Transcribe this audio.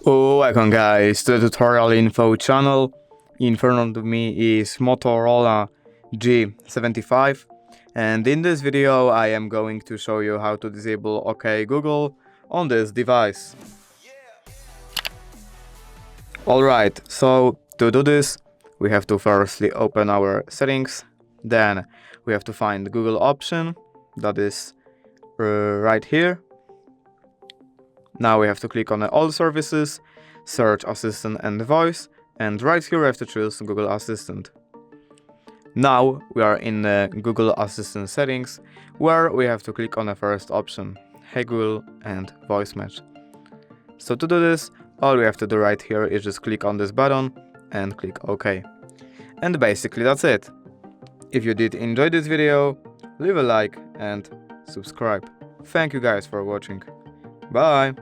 Welcome guys to the tutorial info channel. In front of me is Motorola G75, and in this video I am going to show you how to disable OK Google on this device. Alright, so to do this we have to firstly open our settings, then we have to find the Google option that is right here. Now we have to click on all services, search assistant and voice, and right here we have to choose Google Assistant. Now we are in the Google Assistant settings, where we have to click on the first option, Hey Google and voice match. So to do this, all we have to do right here is just click on this button and click OK. And basically that's it. If you did enjoy this video, leave a like and subscribe. Thank you guys for watching. Bye!